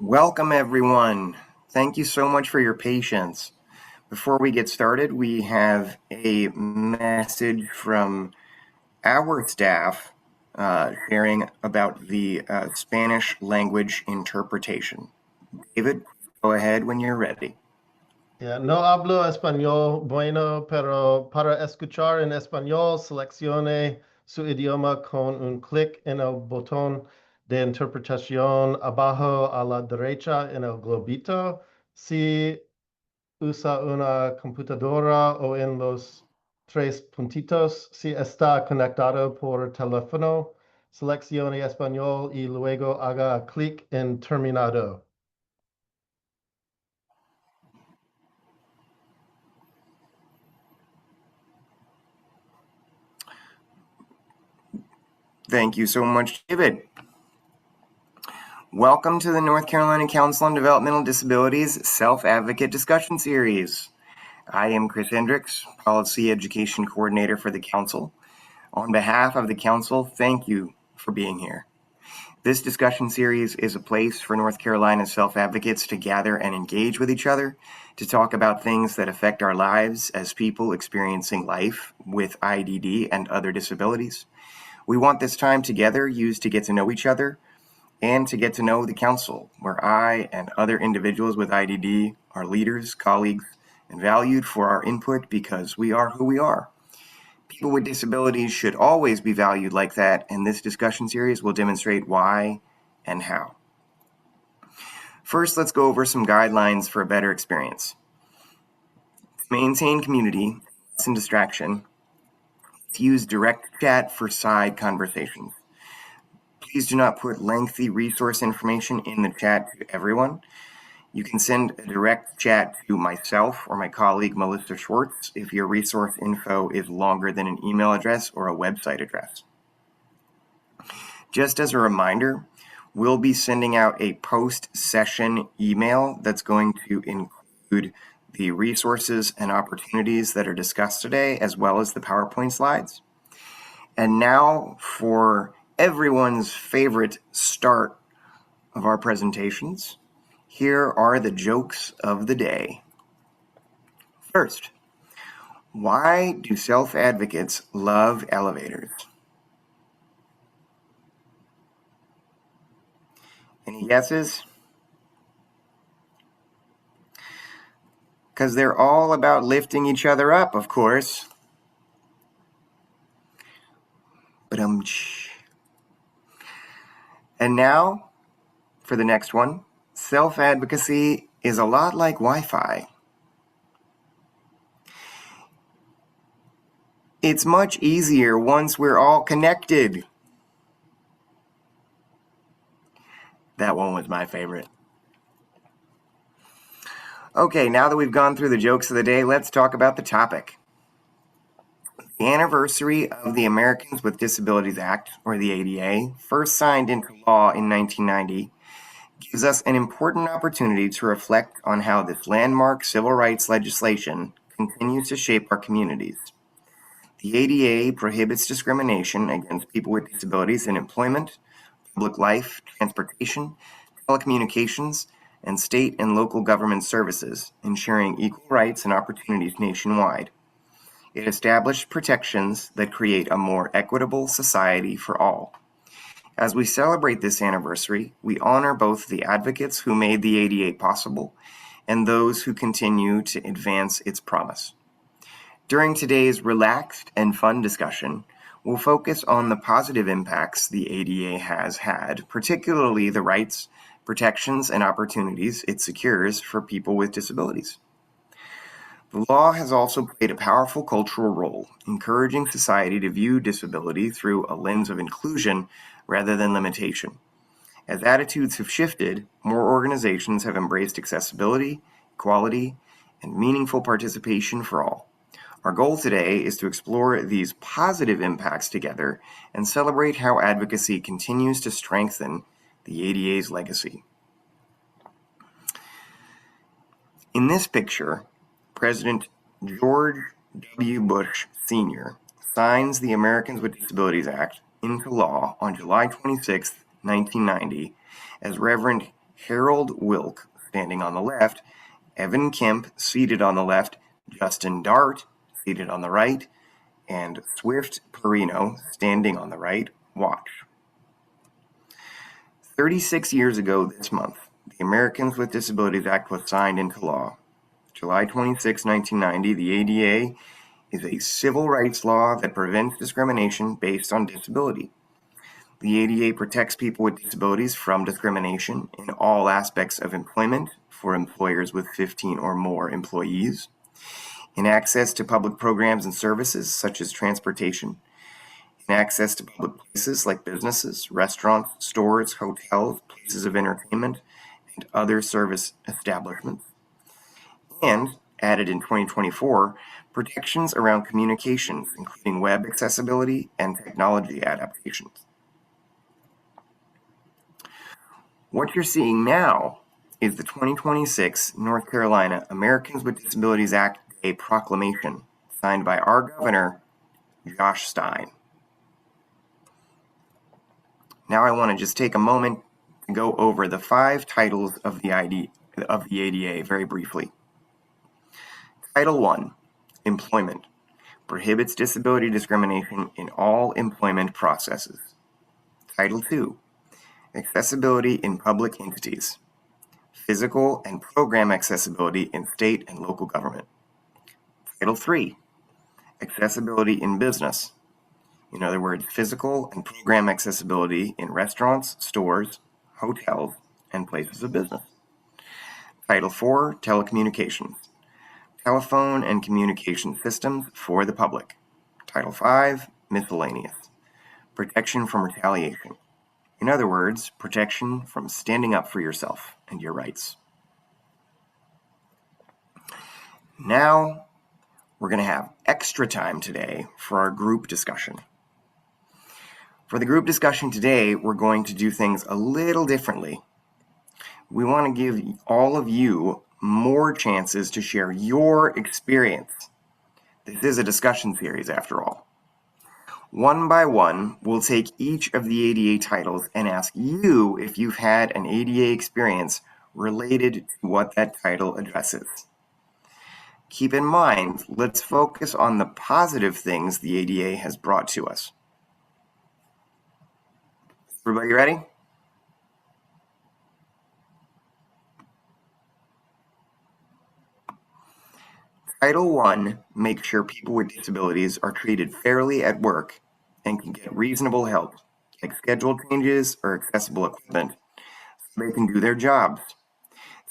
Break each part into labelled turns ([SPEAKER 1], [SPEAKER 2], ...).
[SPEAKER 1] Welcome, everyone. Thank you so much for your patience. Before we get started, we have a message from our staff sharing about the Spanish language interpretation. David, go ahead when you're ready.
[SPEAKER 2] No hablo español bueno, pero para escuchar en español, seleccione su idioma con un clic en el botón de interpretación abajo a la derecha en el globito. Si usa una computadora o en los tres puntitos, si está conectado por teléfono, seleccione español y luego haga clic en terminado.
[SPEAKER 1] Thank you so much, David. Welcome to the North Carolina Council on Developmental Disabilities Self-Advocate Discussion Series. I am Chris Hendricks, Policy Education Coordinator for the Council. On behalf of the Council, thank you for being here. This discussion series is a place for North Carolina self-advocates to gather and engage with each other, to talk about things that affect our lives as people experiencing life with IDD and other disabilities. We want this time together used to get to know each other and to get to know the Council, where I and other individuals with IDD are leaders, colleagues, and valued for our input because we are who we are. People with disabilities should always be valued like that, and this discussion series will demonstrate why and how. First, let's go over some guidelines for a better experience. To maintain community, and distraction, to use direct chat for side conversations. Please do not put lengthy resource information in the chat to everyone. You can send a direct chat to myself or my colleague Melissa Schwartz if your resource info is longer than an email address or a website address. Just as a reminder, we'll be sending out a post-session email that's going to include the resources and opportunities that are discussed today, as well as the PowerPoint slides. And now for everyone's favorite start of our presentations, here are the jokes of the day. First, why do self-advocates love elevators? Any guesses? Because they're all about lifting each other up, of course. And now, for the next one, self-advocacy is a lot like Wi-Fi. It's much easier once we're all connected. That one was my favorite. Okay, now that we've gone through the jokes of the day, let's talk about the topic. The anniversary of the Americans with Disabilities Act, or the ADA, first signed into law in 1990, gives us an important opportunity to reflect on how this landmark civil rights legislation continues to shape our communities. The ADA prohibits discrimination against people with disabilities in employment, public life, transportation, telecommunications, and state and local government services, ensuring equal rights and opportunities nationwide. It established protections that create a more equitable society for all. As we celebrate this anniversary, we honor both the advocates who made the ADA possible and those who continue to advance its promise. During today's relaxed and fun discussion, we'll focus on the positive impacts the ADA has had, particularly the rights, protections, and opportunities it secures for people with disabilities. The law has also played a powerful cultural role, encouraging society to view disability through a lens of inclusion rather than limitation. As attitudes have shifted, more organizations have embraced accessibility, equality, and meaningful participation for all. Our goal today is to explore these positive impacts together and celebrate how advocacy continues to strengthen the ADA's legacy. In this picture, President George W. Bush Sr. signs the Americans with Disabilities Act into law on July 26, 1990, as Reverend Harold Wilk, standing on the left, Evan Kemp, seated on the left, Justin Dart, seated on the right, and Swift Perino, standing on the right. Watch. 36 years ago this month, the Americans with Disabilities Act was signed into law. July 26, 1990, the ADA is a civil rights law that prevents discrimination based on disability. The ADA protects people with disabilities from discrimination in all aspects of employment for employers with 15 or more employees, in access to public programs and services such as transportation, in access to public places like businesses, restaurants, stores, hotels, places of entertainment, and other service establishments, and, added in 2024, protections around communications, including web accessibility and technology adaptations. What you're seeing now is the 2026 North Carolina Americans with Disabilities Act Day Proclamation, signed by our governor, Josh Stein. Now I want to just take a moment to go over the 5 titles of the ADA very briefly. Title 1, Employment, prohibits disability discrimination in all employment processes. Title 2, Accessibility in public entities, physical and program accessibility in state and local government. Title 3, Accessibility in business, in other words, physical and program accessibility in restaurants, stores, hotels, and places of business. Title 4, Telecommunications, telephone and communication systems for the public. Title 5, Miscellaneous, protection from retaliation. In other words, protection from standing up for yourself and your rights. Now, we're going to have extra time today for our group discussion. For the group discussion today, we're going to do things a little differently. We want to give all of you more chances to share your experience. This is a discussion series, after all. One by one, we'll take each of the ADA titles and ask you if you've had an ADA experience related to what that title addresses. Keep in mind, let's focus on the positive things the ADA has brought to us. Everybody ready? Title 1 makes sure people with disabilities are treated fairly at work and can get reasonable help, like schedule changes or accessible equipment, so they can do their jobs.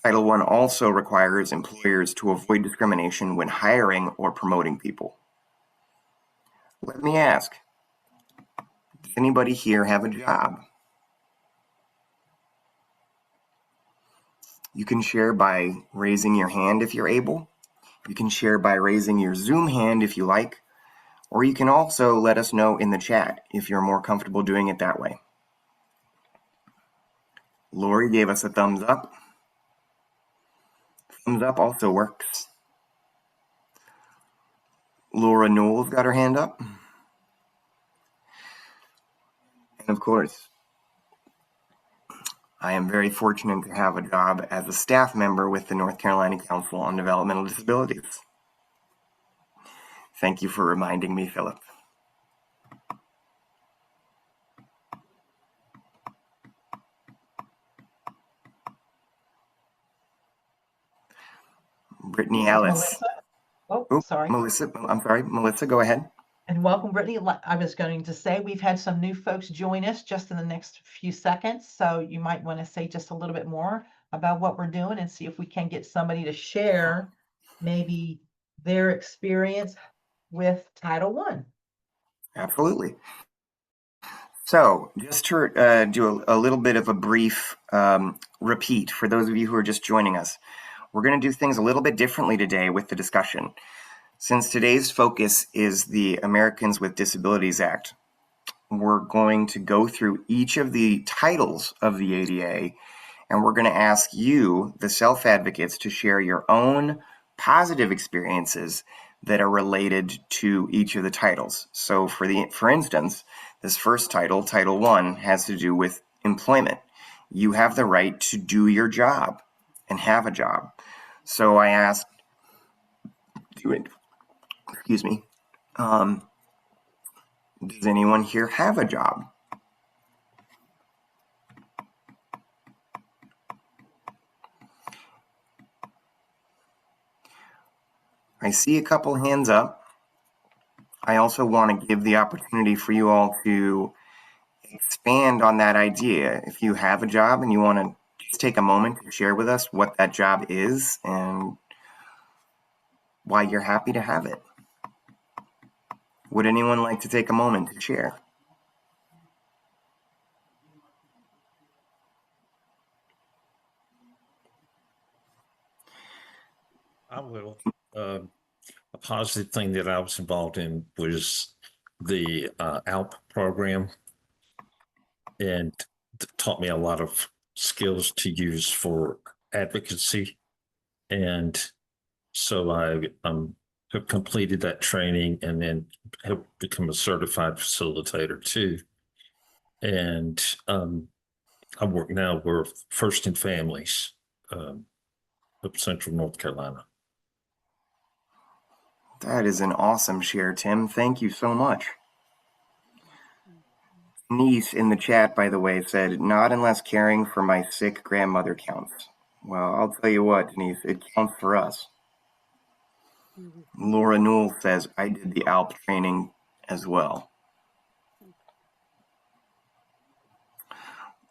[SPEAKER 1] Title 1 also requires employers to avoid discrimination when hiring or promoting people. Let me ask, does anybody here have a job? You can share by raising your hand if you're able. You can share by raising your Zoom hand if you like, or you can also let us know in the chat if you're more comfortable doing it that way. Lori gave us a thumbs up. Thumbs up also works. Laura Knowles got her hand up. And of course, I am very fortunate to have a job as a staff member with the North Carolina Council on Developmental Disabilities. Thank you for reminding me, Philip. Brittany Ellis.
[SPEAKER 3] Melissa,
[SPEAKER 1] Melissa, go ahead.
[SPEAKER 3] and welcome, Brittany. I was going to say we've had some new folks join us just in the next few seconds, so you might want to say just a little bit more about what we're doing and see if we can get somebody to share maybe their experience with Title I.
[SPEAKER 1] Absolutely. So just to do a little bit of a brief repeat for those of you who are just joining us, we're going to do things a little bit differently today with the discussion. Since today's focus is the Americans with Disabilities Act, we're going to go through each of the titles of the ADA, and we're going to ask you, the self-advocates, to share your own positive experiences that are related to each of the titles. So for instance, this first title, Title I, has to do with employment. you have the right to do your job and have a job. So I asked, excuse me, does anyone here have a job? I see a couple hands up. I also want to give the opportunity for you all to expand on that idea. If you have a job and you want to just take a moment to share with us what that job is and why you're happy to have it. Would anyone like to take a moment to share?
[SPEAKER 4] I will. A positive thing that I was involved in was the ALP program, and taught me a lot of skills to use for advocacy. And so I have completed that training and then have become a certified facilitator too. And I work now with First in Families of Central North Carolina.
[SPEAKER 1] That is an awesome share, Tim. Thank you so much. Denise in the chat, by the way, said, not unless caring for my sick grandmother counts. Well, I'll tell you what, Denise, it counts for us. Laura Newell says, I did the ALP training as well.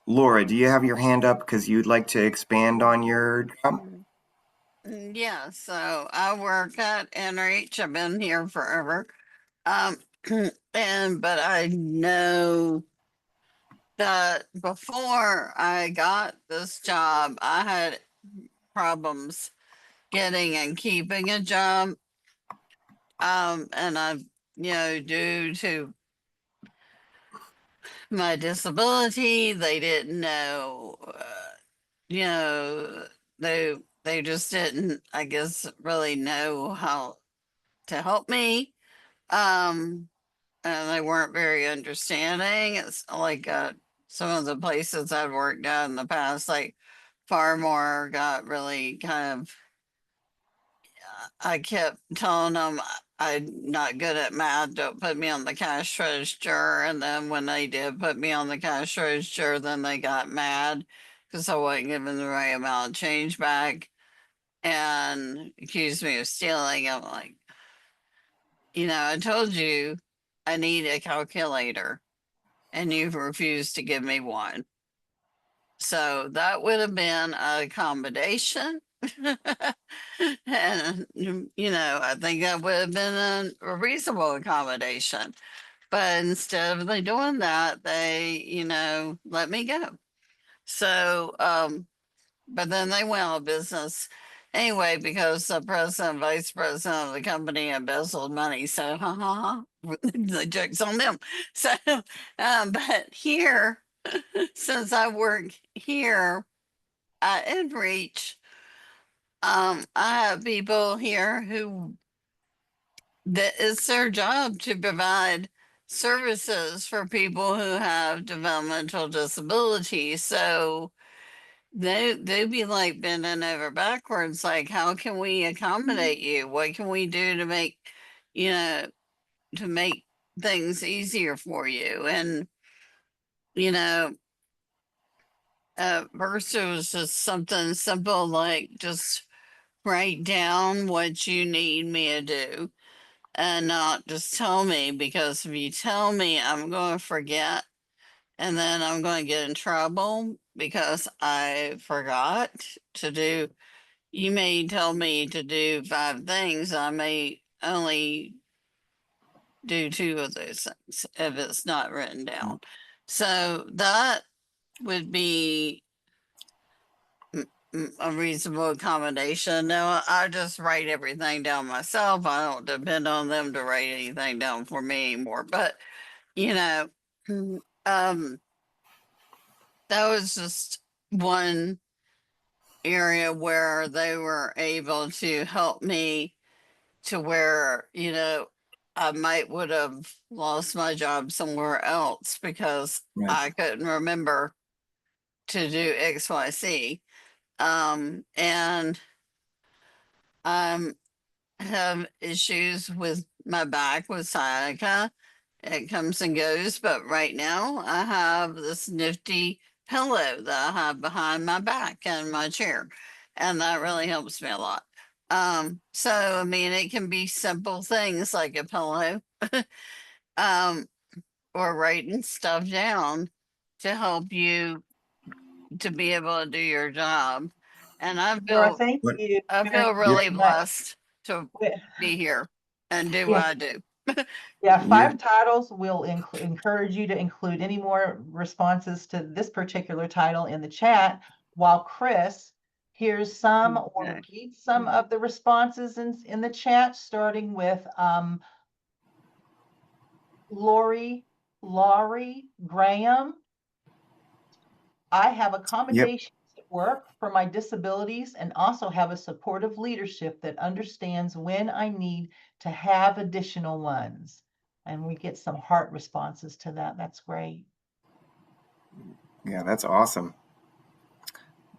[SPEAKER 1] Laura, do you have your hand up because you'd like to expand on your job?
[SPEAKER 5] Yeah, so I work at NRH. I've been here forever. But I know that before I got this job, I had problems getting and keeping a job. And I've, due to my disability, they didn't know, you know, they just didn't, I guess, really know how to help me. And they weren't very understanding. It's like some of the places I've worked at in the past, like Farmore, got really kind of. I kept telling them I'm not good at math. Don't put me on the cash register. And then when they did put me on the cash register, then they got mad because I wasn't giving the right amount of change back and accused me of stealing. I'm like, I told you I need a calculator and you've refused to give me one. So that would have been an accommodation. And, I think that would have been a reasonable accommodation. But instead of they doing that, they, let me go. So, but then they went out of business anyway because the president and vice president of the company embezzled money. So, the joke's on them. So, but here, since I work here at InReach, I have people here who that it's their job to provide services for people who have developmental disabilities. So they'd be like bending over backwards, like, how can we accommodate you? What can we do to make, you know, to make things easier for you? And, at first it was just something simple like just write down what you need me to do and not just tell me, because if you tell me, I'm going to forget and then I'm going to get in trouble because I forgot to do. You may tell me to do 5 things, I may only do 2 of those things if it's not written down. So that would be a reasonable accommodation. Now, I just write everything down myself. I don't depend on them to write anything down for me anymore. But, um, that was just one area where they were able to help me to where, I might would have lost my job somewhere else because
[SPEAKER 1] Right.
[SPEAKER 5] I couldn't remember to do XYZ. And I have issues with my back with sciatica. It comes and goes, but right now I have this nifty pillow that I have behind my back in my chair, and that really helps me a lot. So I mean, it can be simple things like a pillow, um, or writing stuff down to help you to be able to do your job. And
[SPEAKER 3] Laura, thank
[SPEAKER 1] What?
[SPEAKER 3] you
[SPEAKER 5] I
[SPEAKER 3] very,
[SPEAKER 5] feel
[SPEAKER 1] Yep.
[SPEAKER 5] really
[SPEAKER 3] very much.
[SPEAKER 5] blessed to
[SPEAKER 3] We-
[SPEAKER 5] be here and do what
[SPEAKER 3] Yeah,
[SPEAKER 5] I do.
[SPEAKER 3] yeah,
[SPEAKER 1] You,
[SPEAKER 3] 5 titles. We'll encourage you to include any more responses to this particular title in the chat, while Chris hears some or
[SPEAKER 5] Okay.
[SPEAKER 3] reads some of the responses in the chat, starting with Laurie Graham. I have accommodations at work for my disabilities and also have a supportive leadership that understands when I need to have additional ones. And we get some heart responses to that. That's great.
[SPEAKER 1] yeah, that's awesome.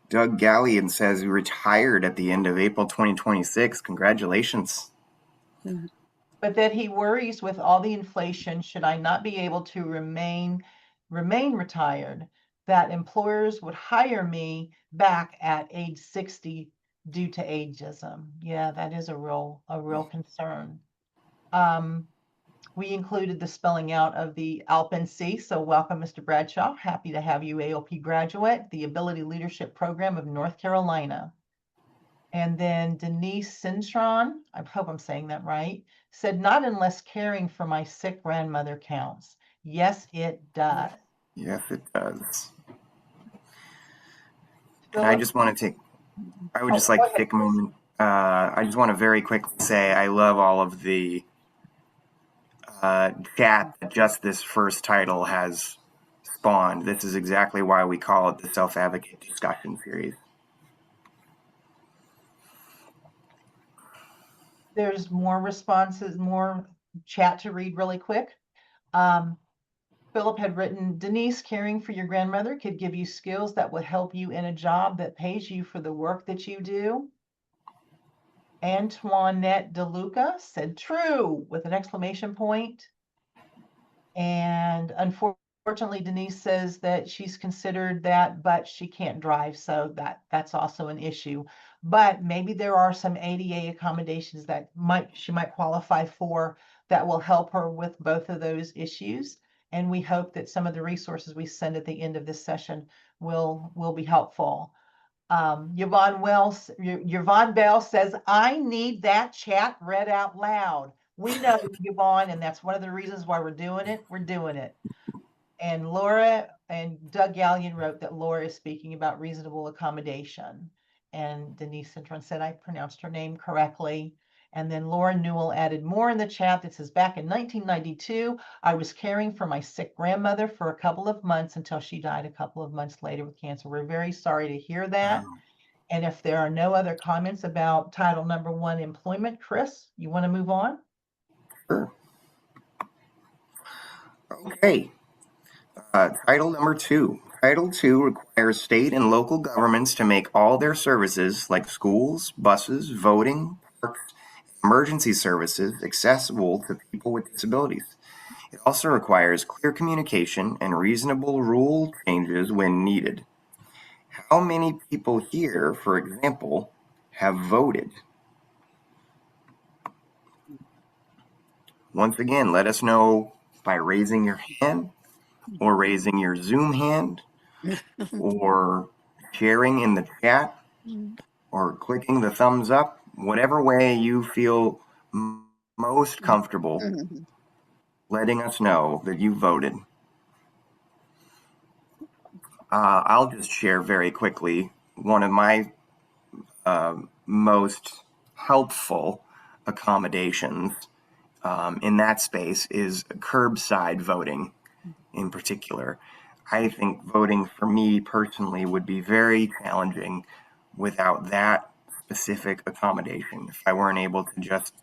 [SPEAKER 1] Doug Gallion says he retired at the end of April 2026. Congratulations.
[SPEAKER 3] But that he worries with all the inflation, should I not be able to remain retired, that employers would hire me back at age 60 due to ageism. Yeah, that is a real concern. We included the spelling out of the ALPNC. So welcome, Mr. Bradshaw. Happy to have you AOP graduate, the Ability Leadership Program of North Carolina. And then Denise Cintron, I hope I'm saying that right, said, not unless caring for my sick grandmother counts. Yes, it does.
[SPEAKER 1] Yes, it does. And I
[SPEAKER 3] Philip,
[SPEAKER 1] just want to take, I would
[SPEAKER 3] oh,
[SPEAKER 1] just like
[SPEAKER 3] go
[SPEAKER 1] to
[SPEAKER 3] ahead,
[SPEAKER 1] take a
[SPEAKER 3] Chris.
[SPEAKER 1] moment. I just want to very quickly say I love all of the chat that just this first title has spawned. This is exactly why we call it the Self-Advocate Discussion Series.
[SPEAKER 3] There's more responses, more chat to read really quick. Philip had written, Denise, caring for your grandmother could give you skills that will help you in a job that pays you for the work that you do. Antoinette DeLuca said, true, with an exclamation point. And unfortunately, Denise says that she's considered that, but she can't drive. So that's also an issue. But maybe there are some ADA accommodations that she might qualify for that will help her with both of those issues. And we hope that some of the resources we send at the end of this session will be helpful. Yvonne Bell says, I need that chat read out loud. We know, Yvonne, and that's one of the reasons why we're doing it. We're doing it. And Laura and Doug Gallion wrote that Laura is speaking about reasonable accommodation. And Denise Cintron said I pronounced her name correctly. And then Laura Newell added more in the chat that says, back in 1992, I was caring for my sick grandmother for a couple of months until she died a couple of months later with cancer. We're very sorry to hear that. And if there are no other comments about title number 1, employment, Chris, you want to move on?
[SPEAKER 1] Sure. Okay. Title number 2. Title 2 requires state and local governments to make all their services, like schools, buses, voting, parks, emergency services, accessible to people with disabilities. It also requires clear communication and reasonable rule changes when needed. How many people here, for example, have voted? Once again, let us know by raising your hand or raising your Zoom hand or sharing in the chat or clicking the thumbs up, whatever way you feel most comfortable letting us know that you voted. I'll just share very quickly one of my most helpful accommodations in that space is curbside voting in particular. I think voting for me personally would be very challenging without that specific accommodation. If I weren't able to just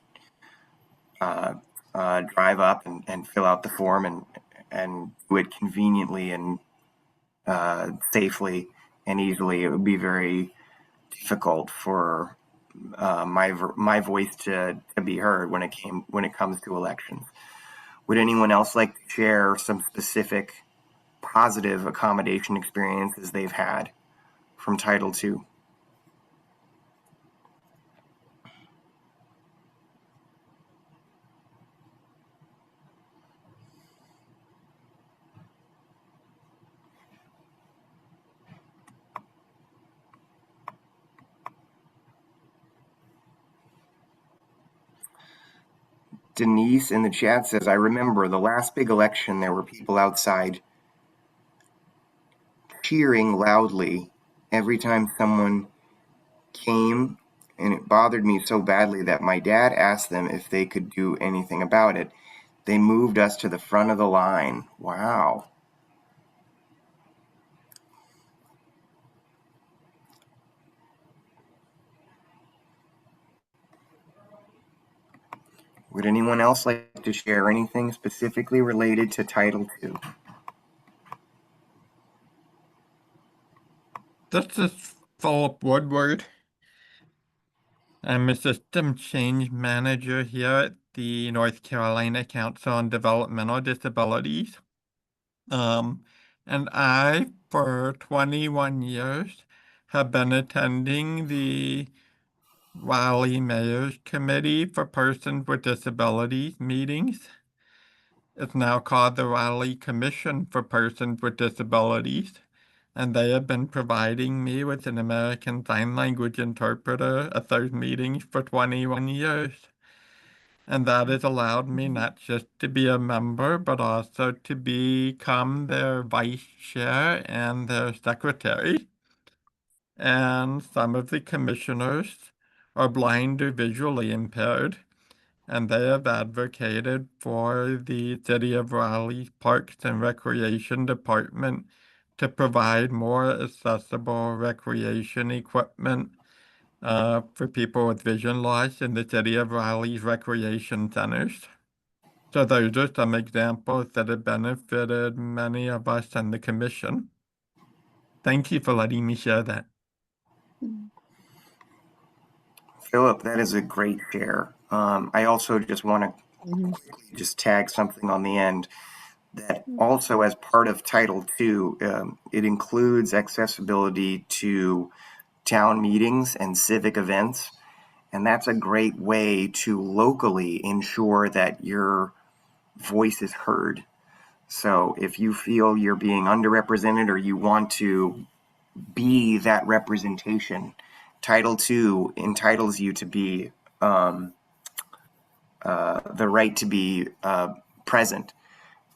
[SPEAKER 1] drive up and fill out the form and do it conveniently and safely and easily, it would be very difficult for my voice to be heard when it comes to elections. Would anyone else like to share some specific positive accommodation experiences they've had from Title II? Denise in the chat says, I remember the last big election, there were people outside cheering loudly every time someone came, and it bothered me so badly that my dad asked them if they could do anything about it. They moved us to the front of the line. Wow. Would anyone else like to share anything specifically related to Title II?
[SPEAKER 6] This is Philip Woodward. I'm a system change manager here at the North Carolina Council on Developmental Disabilities. And I, for 21 years, have been attending the Raleigh Mayor's Committee for Persons with Disabilities meetings. It's now called the Raleigh Commission for Persons with Disabilities, and they have been providing me with an American Sign Language interpreter at those meetings for 21 years. And that has allowed me not just to be a member, but also to become their vice chair and their secretary. And some of the commissioners are blind or visually impaired, and they have advocated for the City of Raleigh Parks and Recreation Department to provide more accessible recreation equipment for people with vision loss in the City of Raleigh's recreation centers. So those are some examples that have benefited many of us and the commission. Thank you for letting me share that.
[SPEAKER 1] Philip, that is a great share. I also just want to just tag something on the end that also, as part of Title II, it includes accessibility to town meetings and civic events. And that's a great way to locally ensure that your voice is heard. So if you feel you're being underrepresented or you want to be that representation, Title II entitles you to be the right to be present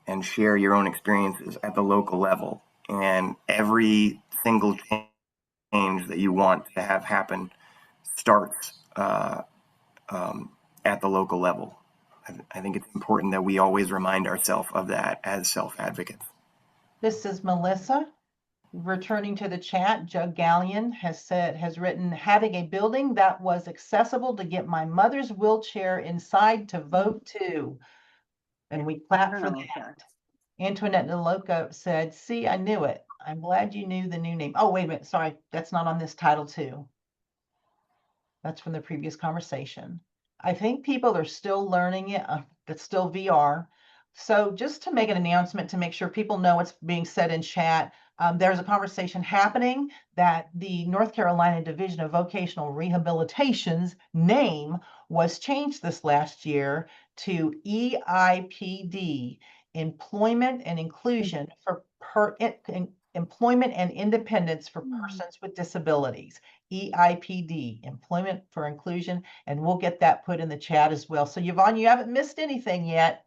[SPEAKER 1] and share your own experiences at the local level. And every single change that you want to have happen starts at the local level. I think it's important that we always remind ourselves of that as self-advocates.
[SPEAKER 3] This is Melissa. Returning to the chat, Jug Gallion has written, having a building that was accessible to get my mother's wheelchair inside to vote too. And we clap for that. Antoinette Naloka said, see, I knew it. I'm glad you knew the new name. Oh, wait a minute. Sorry, that's not on this Title II. That's from the previous conversation. I think people are still learning it. That's still VR. So just to make an announcement to make sure people know what's being said in chat, there's a conversation happening that the North Carolina Division of Vocational Rehabilitation's name was changed this last year to EIPD, Employment and Inclusion for Employment and Independence for Persons with Disabilities. EIPD, Employment for Inclusion, and we'll get that put in the chat as well. So Yvonne, you haven't missed anything yet.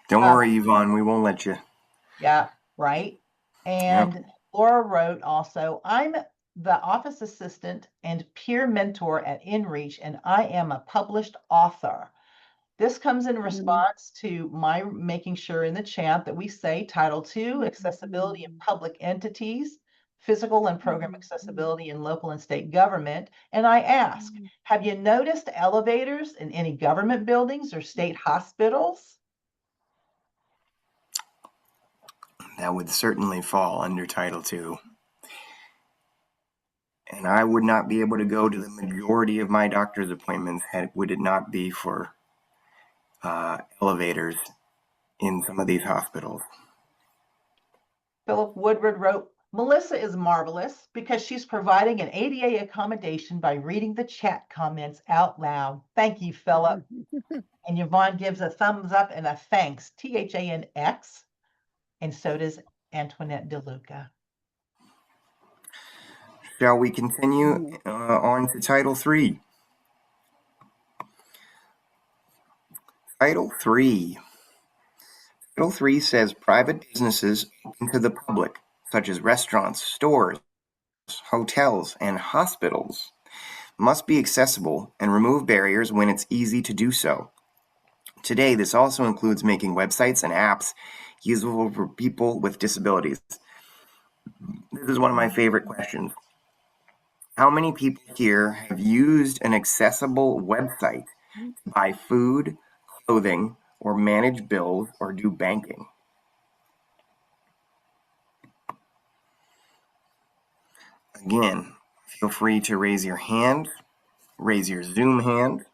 [SPEAKER 1] Don't worry, Yvonne, we won't let you.
[SPEAKER 3] Yeah, right. And Laura wrote also, I'm the office assistant and peer mentor at InReach, and I am a published author. This comes in response to my making sure in the chat that we say Title II, accessibility in public entities, physical and program accessibility in local and state government. And I ask, have you noticed elevators in any government buildings or state hospitals?
[SPEAKER 1] that would certainly fall under Title II. And I would not be able to go to the majority of my doctor's appointments would it not be for elevators in some of these hospitals.
[SPEAKER 3] Philip Woodward wrote, Melissa is marvelous because she's providing an ADA accommodation by reading the chat comments out loud. Thank you, Philip. And Yvonne gives a thumbs up and a thanks, THANX. And so does Antoinette DeLuca.
[SPEAKER 1] Shall we continue on to Title III? Title III. Title III says private businesses open to the public, such as restaurants, stores, hotels, and hospitals, must be accessible and remove barriers when it's easy to do so. Today, this also includes making websites and apps usable for people with disabilities. This is one of my favorite questions. How many people here have used an accessible website to buy food, clothing, or manage bills or do banking? Again, feel free to raise your hand, raise your Zoom hand,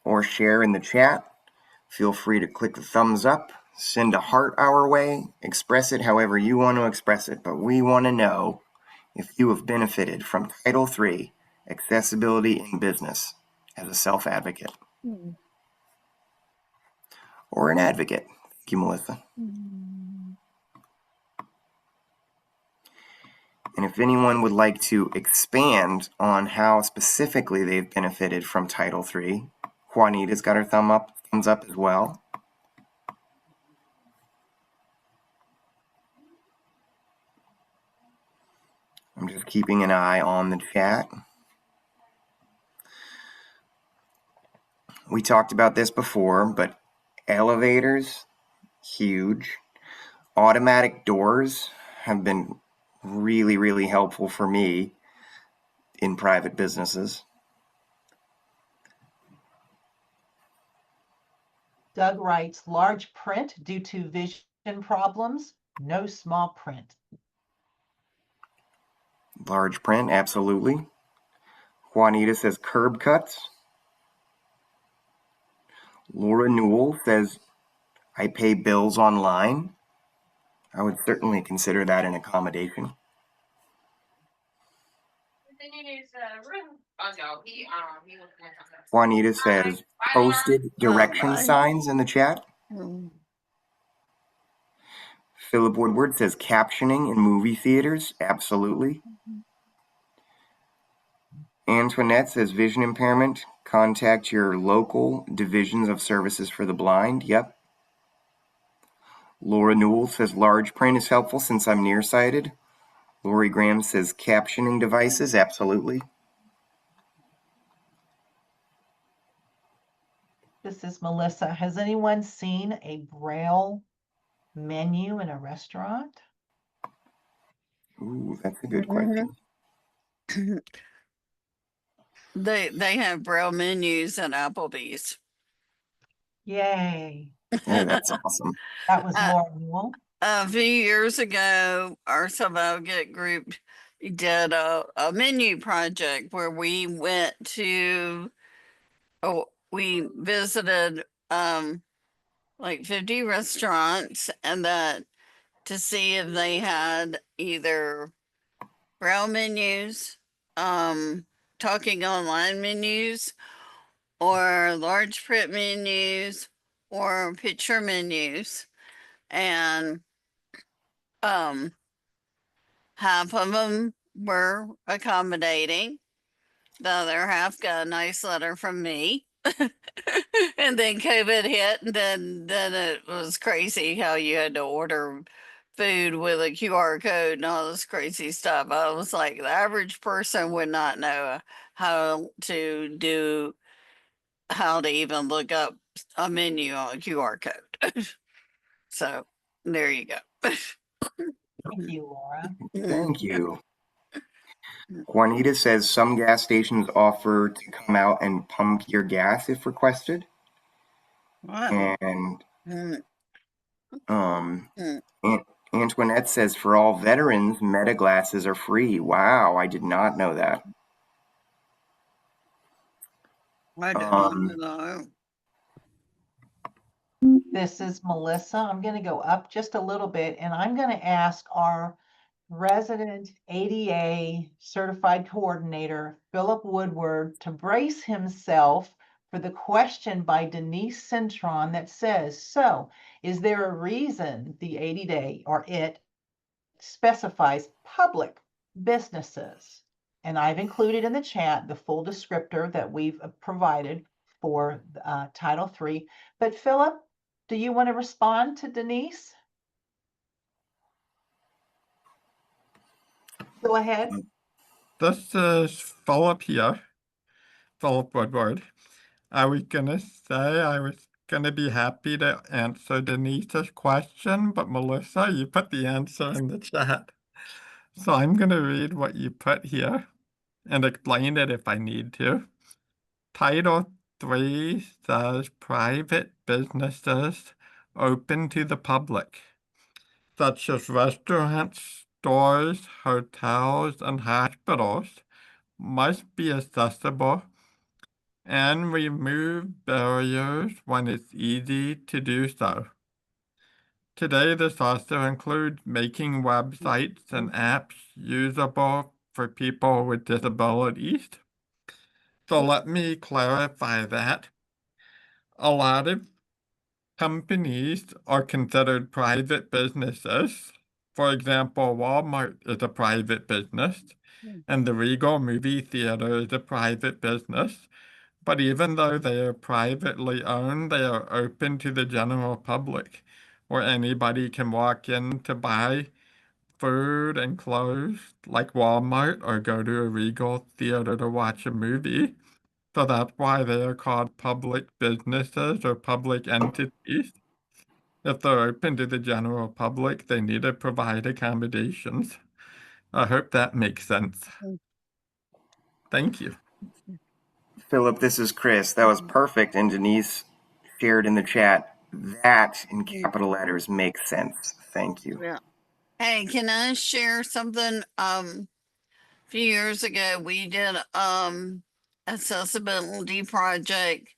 [SPEAKER 1] or share in the chat. Feel free to click the thumbs up, send a heart our way, express it however you want to express it, but we want to know if you have benefited from Title III, accessibility in business, as a self-advocate. Or an advocate. Thank you, Melissa. And if anyone would like to expand on how specifically they've benefited from Title III, Juanita's got her thumbs up as well. I'm just keeping an eye on the chat. We talked about this before, but elevators, huge. Automatic doors have been really, really helpful for me in private businesses.
[SPEAKER 3] Doug writes, large print due to vision problems, no small print.
[SPEAKER 1] Large print, absolutely. Juanita says curb cuts. Laura Newell says, I pay bills online. I would certainly consider that an accommodation. Juanita says, posted direction signs in the chat. Philip Woodward says, captioning in movie theaters. Absolutely. Antoinette says, vision impairment. Contact your local divisions of services for the blind. Yep. Laura Newell says, large print is helpful since I'm nearsighted. Lori Graham says, captioning devices. Absolutely.
[SPEAKER 3] This is Melissa. Has anyone seen a Braille menu in a restaurant?
[SPEAKER 1] Ooh, that's a good question.
[SPEAKER 5] They have Braille menus at Applebee's.
[SPEAKER 3] Yay.
[SPEAKER 1] Yeah, that's awesome.
[SPEAKER 3] That was Laura Newell.
[SPEAKER 5] A few years ago, our Survivor group did a menu project where we went to, we visited like 50 restaurants and that to see if they had either Braille menus, talking online menus, or large print menus, or picture menus. And half of them were accommodating. The other half got a nice letter from me. And then COVID hit, and then it was crazy how you had to order food with a QR code and all this crazy stuff. I was like, the average person would not know how to even look up a menu on a QR code. So there you go.
[SPEAKER 3] Thank you, Laura.
[SPEAKER 1] Thank you. Juanita says some gas stations offer to come out and pump your gas if requested.
[SPEAKER 5] Wow.
[SPEAKER 1] And Antoinette says for all veterans, Meta glasses are free. Wow, I did not know that.
[SPEAKER 5] I didn't know.
[SPEAKER 3] This is Melissa. I'm going to go up just a little bit and I'm going to ask our resident ADA certified coordinator, Philip Woodward, to brace himself for the question by Denise Cintron that says, so is there a reason the ADA or it specifies public businesses? And I've included in the chat the full descriptor that we've provided for Title III. But Philip, do you want to respond to Denise? Go ahead.
[SPEAKER 6] This is Philip here, Philip Woodward. I was gonna say I was gonna be happy to answer Denise's question, but Melissa, you put the answer in the chat. So I'm gonna read what you put here and explain it if I need to. Title 3 says private businesses open to the public, such as restaurants, stores, hotels, and hospitals, must be accessible and remove barriers when it's easy to do so. Today, this also includes making websites and apps usable for people with disabilities. So let me clarify that. A lot of companies are considered private businesses. For example, Walmart is a private business, and the Regal movie theater is a private business. But even though they are privately owned, they are open to the general public, where anybody can walk in to buy food and clothes like Walmart or go to a Regal theater to watch a movie. So that's why they are called public businesses or public entities. If they're open to the general public, they need to provide accommodations. I hope that makes sense. Thank you.
[SPEAKER 1] Philip, this is Chris. That was perfect. And Denise shared in the chat that in capital letters makes sense. Thank you.
[SPEAKER 5] Yeah. Hey, can I share something? A few years ago we did accessibility project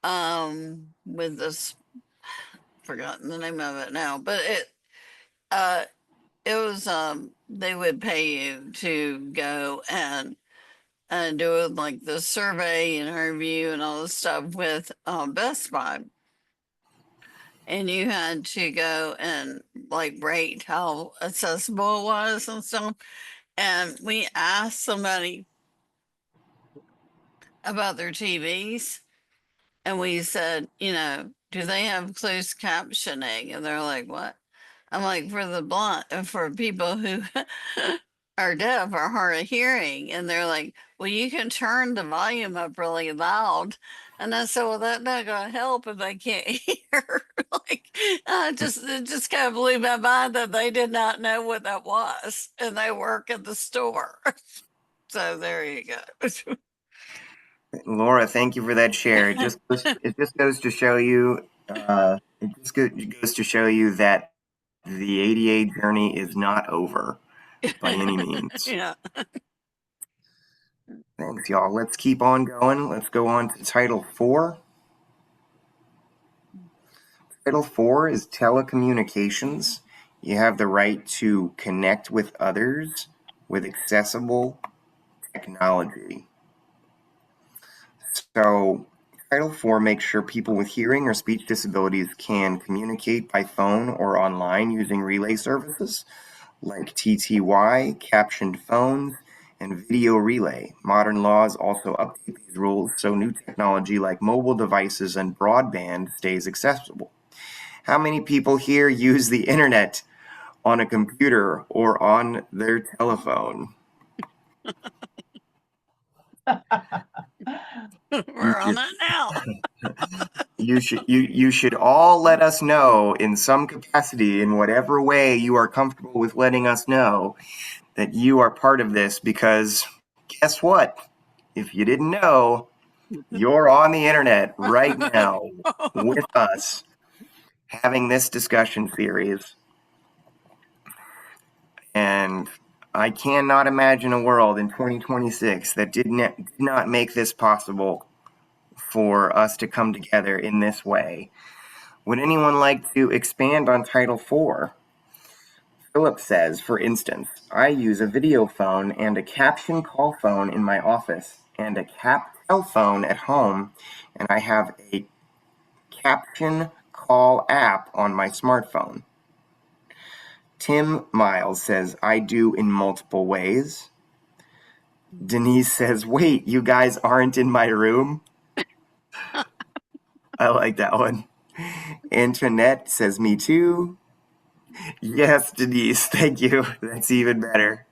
[SPEAKER 5] with this, forgotten the name of it now, but it was they would pay you to go and do like the survey and interview and all this stuff with Best Buy. And you had to go and like rate how accessible it was and stuff. And we asked somebody about their TVs and we said, you know, do they have closed captioning? And they're like, what? I'm like, for the blind, for people who are deaf or hard of hearing. And they're like, well, you can turn the volume up really loud. And I said, well, that's not going to help if they can't hear. Like, it just kind of blew my mind that they did not know what that was. And they work at the store. So there you go.
[SPEAKER 1] Laura, thank you for that share. It just goes to show you that the ADA journey is not over by any means.
[SPEAKER 5] Yeah.
[SPEAKER 1] Thanks, y'all. Let's keep on going. Let's go on to Title 4. Title 4 is telecommunications. You have the right to connect with others with accessible technology. So Title 4 makes sure people with hearing or speech disabilities can communicate by phone or online using relay services like TTY, captioned phones, and video relay. Modern laws also update these rules so new technology like mobile devices and broadband stays accessible. How many people here use the internet on a computer or on their telephone?
[SPEAKER 5] We're on it now.
[SPEAKER 1] You should all let us know in some capacity, in whatever way you are comfortable with letting us know, that you are part of this, because guess what? If you didn't know, you're on the internet right now with us having this discussion series. And I cannot imagine a world in 2026 that did not make this possible for us to come together in this way. Would anyone like to expand on Title IV? Philip says, for instance, I use a video phone and a caption call phone in my office and a cell phone at home, and I have a caption call app on my smartphone. Tim Miles says, I do in multiple ways. Denise says, wait, you guys aren't in my room? I like that one. Antoinette says, me too. Yes, Denise, thank you. That's even better.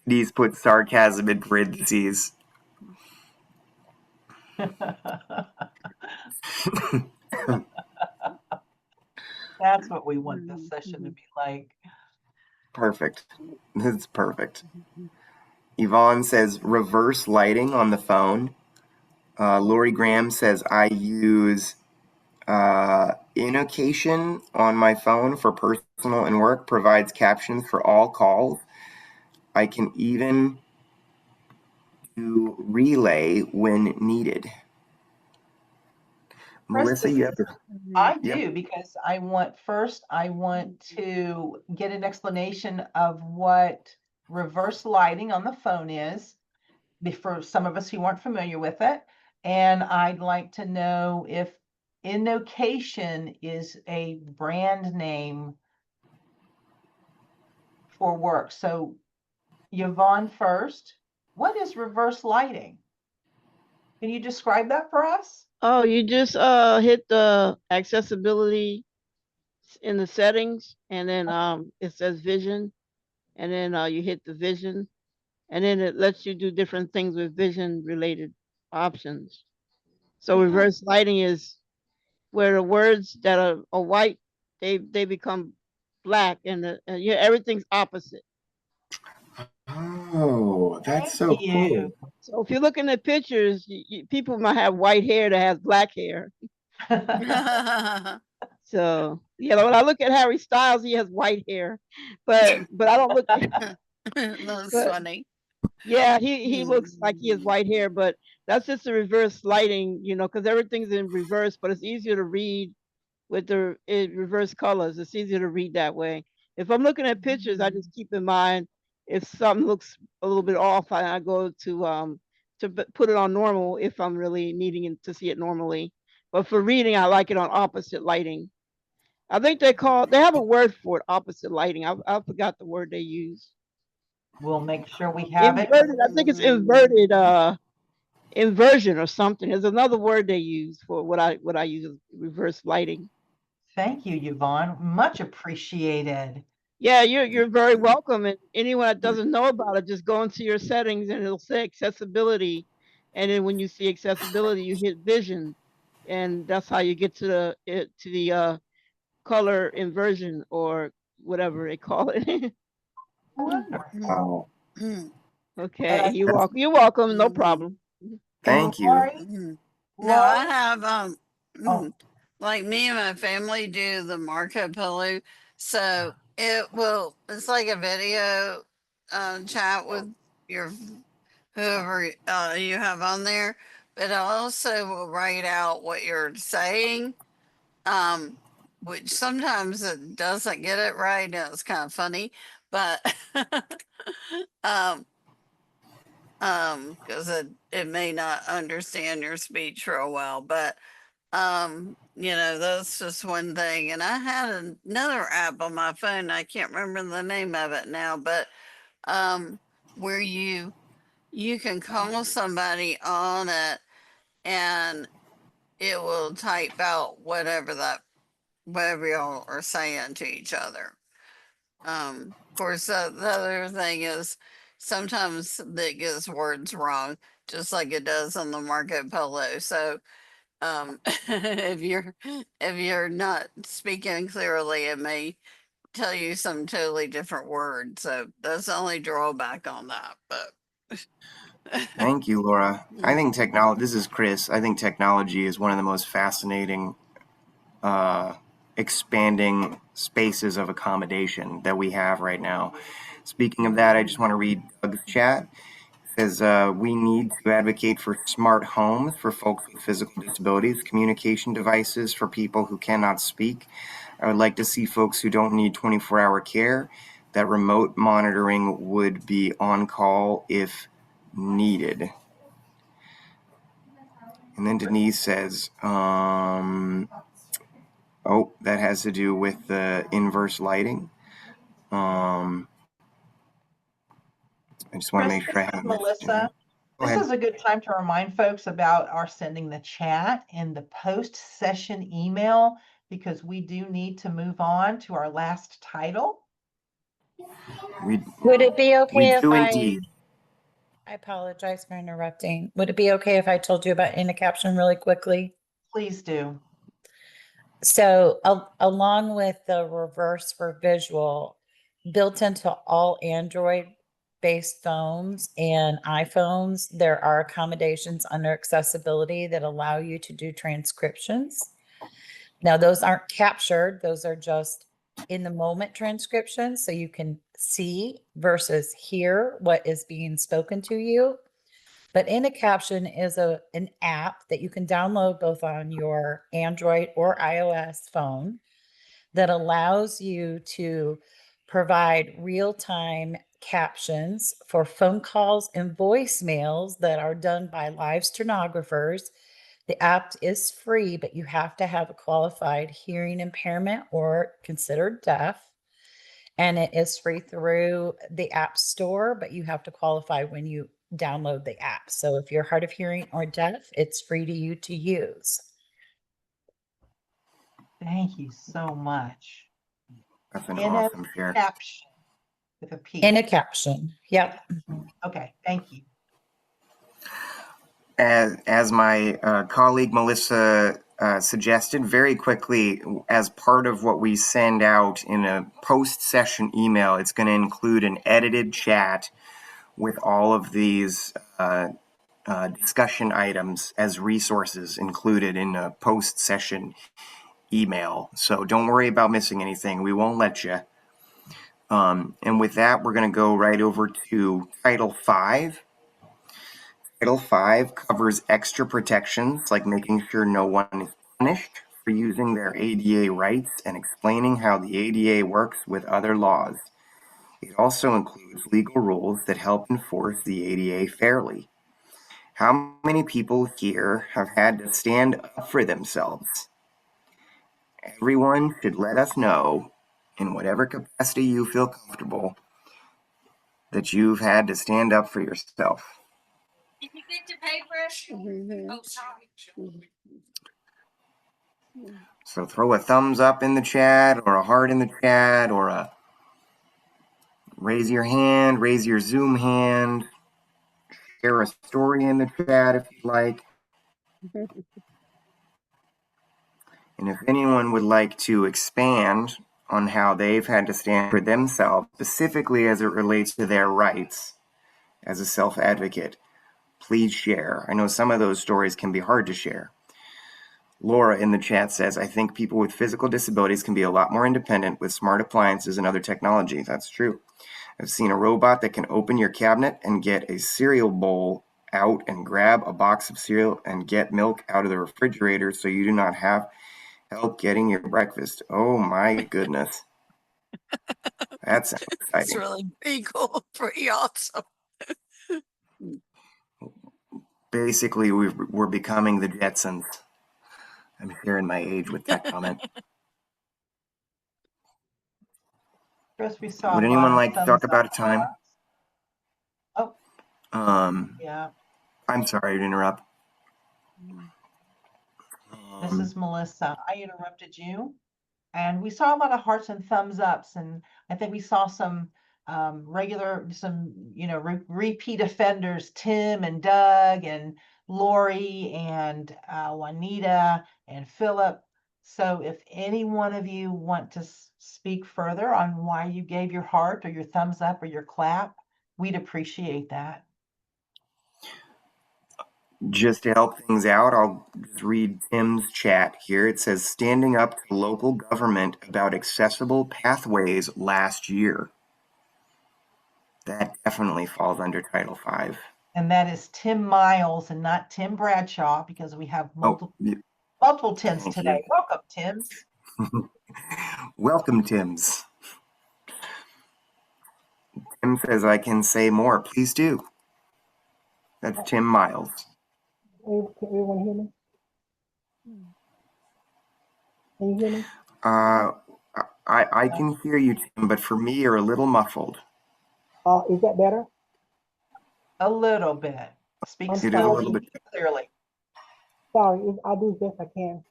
[SPEAKER 1] Denise puts sarcasm in parentheses.
[SPEAKER 3] That's what we want this session to be like.
[SPEAKER 1] Perfect. That's perfect. Yvonne says reverse lighting on the phone. Lori Graham says I use Invocation on my phone for personal and work, provides captions for all calls. I can even do relay when needed. Melissa, you have to.
[SPEAKER 3] I
[SPEAKER 1] Yep.
[SPEAKER 3] do, because I want to get an explanation of what reverse lighting on the phone is, for some of us who aren't familiar with it. And I'd like to know if Invocation is a brand name for work. So Yvonne first, what is reverse lighting? Can you describe that for us?
[SPEAKER 7] Oh, you just hit the accessibility in the settings, and then it says vision, and then you hit the vision, and then it lets you do different things with vision related options. So reverse lighting is where the words that are white, they become black, and yeah, everything's opposite.
[SPEAKER 1] Oh, that's so cool.
[SPEAKER 7] So if you're looking at pictures, people might have white hair that has black hair. So yeah, when I look at Harry Styles, he has white hair, but I don't look.
[SPEAKER 5] That's
[SPEAKER 7] but,
[SPEAKER 5] funny.
[SPEAKER 7] Yeah, he looks like he has white hair, but that's just a reverse lighting, because everything's in reverse, but it's easier to read with the reverse colors. It's easier to read that way. If I'm looking at pictures, I just keep in mind if something looks a little bit off, I go to put it on normal if I'm really needing to see it normally. But for reading, I like it on opposite lighting. I think they have a word for it, opposite lighting. I forgot the word they use.
[SPEAKER 3] We'll make sure we have
[SPEAKER 7] Inverted,
[SPEAKER 3] it.
[SPEAKER 7] I think it's inverted, inversion or something. There's another word they use for what I use, reverse lighting.
[SPEAKER 3] Thank you, Yvonne. Much appreciated.
[SPEAKER 7] Yeah, you're very welcome. And anyone that doesn't know about it, just go into your settings and it'll say accessibility. And then when you see accessibility, you hit vision, and that's how you get to the color inversion or whatever they call it.
[SPEAKER 3] Wonderful.
[SPEAKER 1] Wow.
[SPEAKER 7] Okay, you're welcome. You're welcome. No problem.
[SPEAKER 1] Thank you.
[SPEAKER 5] No, I have
[SPEAKER 3] Oh.
[SPEAKER 5] like me and my family do the Marco Polo, so it's like a video chat with your whoever you have on there, but it also will write out what you're saying, which sometimes it doesn't get it right, and it's kind of funny, but because it may not understand your speech real well, but that's just one thing. And I had another app on my phone, I can't remember the name of it now, but where you can call somebody on it and it will type out whatever y'all are saying to each other. Of course, the other thing is sometimes it gets words wrong, just like it does on the Marco Polo. So if you're not speaking clearly, it may tell you some totally different words. So that's the only drawback on that. But
[SPEAKER 1] Thank you, Laura. I think technology, this is Chris. I think technology is one of the most fascinating expanding spaces of accommodation that we have right now. Speaking of that, I just want to read Doug's chat. It says, we need to advocate for smart homes for folks with physical disabilities, communication devices for people who cannot speak. I would like to see folks who don't need 24-hour care, that remote monitoring would be on call if needed. And then Denise says, oh, that has to do with the inverse lighting. I just want to
[SPEAKER 3] Chris,
[SPEAKER 1] make sure I
[SPEAKER 3] this is
[SPEAKER 1] haven't missed
[SPEAKER 3] Melissa.
[SPEAKER 1] anything. Go
[SPEAKER 3] This
[SPEAKER 1] ahead.
[SPEAKER 3] is a good time to remind folks about our sending the chat and the post-session email, because we do need to move on to our last title.
[SPEAKER 8] Would it be
[SPEAKER 1] We
[SPEAKER 8] okay if
[SPEAKER 1] do
[SPEAKER 8] I
[SPEAKER 1] indeed.
[SPEAKER 8] apologize for interrupting. Would it be okay if I told you about in a caption really quickly?
[SPEAKER 3] Please do.
[SPEAKER 8] So along with the reverse for visual, built into all Android based phones and iPhones, there are accommodations under accessibility that allow you to do transcriptions. Now, those aren't captured, those are just in the moment transcriptions, so you can see versus hear what is being spoken to you. But in a caption is an app that you can download both on your Android or iOS phone that allows you to provide real-time captions for phone calls and voicemails that are done by live stenographers. The app is free, but you have to have a qualified hearing impairment or considered deaf. And it is free through the App Store, but you have to qualify when you download the app. So if you're hard of hearing or deaf, it's free to you to use.
[SPEAKER 3] Thank you so much.
[SPEAKER 1] That's an
[SPEAKER 3] In a
[SPEAKER 1] awesome share.
[SPEAKER 3] caption with a P.
[SPEAKER 8] In a caption. Yep.
[SPEAKER 3] Okay, thank you.
[SPEAKER 1] As my colleague Melissa suggested, very quickly, as part of what we send out in a post-session email, it's going to include an edited chat with all of these discussion items as resources included in a post-session email. So don't worry about missing anything. We won't let you. And with that, we're going to go right over to Title 5. Title 5 covers extra protections like making sure no one is punished for using their ADA rights and explaining how the ADA works with other laws. It also includes legal rules that help enforce the ADA fairly. How many people here have had to stand up for themselves? Everyone should let us know, in whatever capacity you feel comfortable, that you've had to stand up for yourself.
[SPEAKER 5] Did you get the paper? Oh, sorry.
[SPEAKER 1] So throw a thumbs up in the chat, or a heart in the chat, or a raise your hand, raise your Zoom hand, share a story in the chat if you'd like. And if anyone would like to expand on how they've had to stand for themselves, specifically as it relates to their rights as a self-advocate, please share. I know some of those stories can be hard to share. Laura in the chat says, I think people with physical disabilities can be a lot more independent with smart appliances and other technology. That's true. I've seen a robot that can open your cabinet and get a cereal bowl out and grab a box of cereal and get milk out of the refrigerator so you do not have help getting your breakfast. Oh my goodness. That sounds
[SPEAKER 5] It's
[SPEAKER 1] exciting.
[SPEAKER 5] really pretty cool, pretty awesome.
[SPEAKER 1] Basically, we're becoming the Jetsons. I'm sharing my age with that comment.
[SPEAKER 3] Chris, we saw
[SPEAKER 1] Would
[SPEAKER 3] a lot
[SPEAKER 1] anyone
[SPEAKER 3] of
[SPEAKER 1] like to
[SPEAKER 3] thumbs
[SPEAKER 1] talk about a
[SPEAKER 3] up.
[SPEAKER 1] time?
[SPEAKER 3] Oh, yeah.
[SPEAKER 1] I'm sorry to interrupt.
[SPEAKER 3] This is Melissa. I interrupted you. And we saw a lot of hearts and thumbs ups. And I think we saw some repeat offenders, Tim and Doug and Lori and Juanita and Philip. So if any one of you want to speak further on why you gave your heart or your thumbs up or your clap, we'd appreciate that.
[SPEAKER 1] Just to help things out, I'll just read Tim's chat here. It says, standing up to local government about accessible pathways last year. That definitely falls under Title V.
[SPEAKER 3] And that is Tim Miles and not Tim Bradshaw, because we have multiple Tims
[SPEAKER 1] Thank
[SPEAKER 3] today.
[SPEAKER 1] you.
[SPEAKER 3] Welcome, Tims.
[SPEAKER 1] Welcome, Tims. Tim says I can say more. Please do. That's Tim Miles.
[SPEAKER 9] Can everyone hear me? Can you hear me?
[SPEAKER 1] I can hear you, Tim, but for me, you're a little muffled.
[SPEAKER 9] Is that better?
[SPEAKER 3] A little bit. Speak
[SPEAKER 9] I'm
[SPEAKER 1] It is a
[SPEAKER 3] slowly
[SPEAKER 1] little bit.
[SPEAKER 3] and clearly.
[SPEAKER 9] Sorry, I'll do as best I can.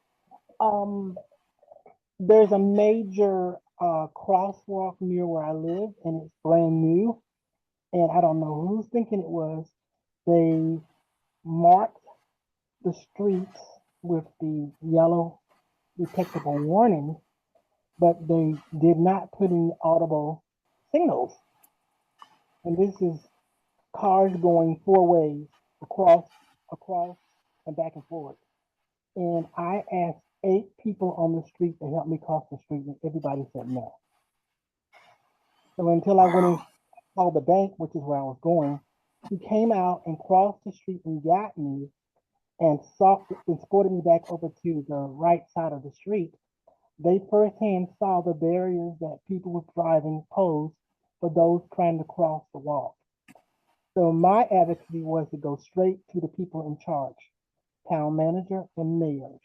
[SPEAKER 9] There's a major crosswalk near where I live, and it's brand new. And I don't know who's thinking it was. They marked the streets with the yellow detectable warning, but they did not put in audible signals. And this is cars going 4 ways, across, and back and forth. And I asked 8 people on the street to help me cross the street, and everybody said no. So until I went and called the bank, which is where I was going, he came out and crossed the street and got me and escorted me back over to the right side of the street. They firsthand saw the barriers that people were driving posed for those trying to cross the walk. So my advocacy was to go straight to the people in charge, town manager and mayors.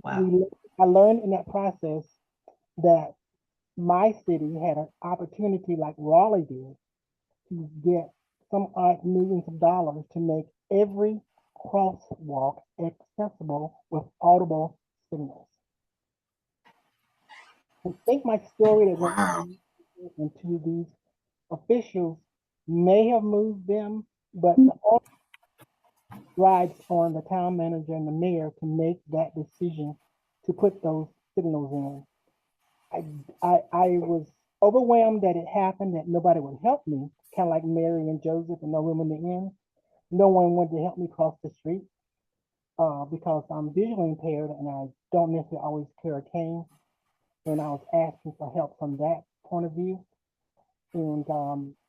[SPEAKER 3] Wow.
[SPEAKER 9] I learned in that process that my city had an opportunity like Raleigh did to get some odd millions of dollars to make every crosswalk accessible with audible signals. I think my story that went into these officials may have moved them, but the rides on the town manager and the mayor to make that decision to put those signals in. I was overwhelmed that it happened, that nobody would help me, kind of like Mary and Joseph and No Room in the Inn. No one wanted to help me cross the street because I'm visually impaired and I don't necessarily always carry a cane. And I was asking for help from that point of view. And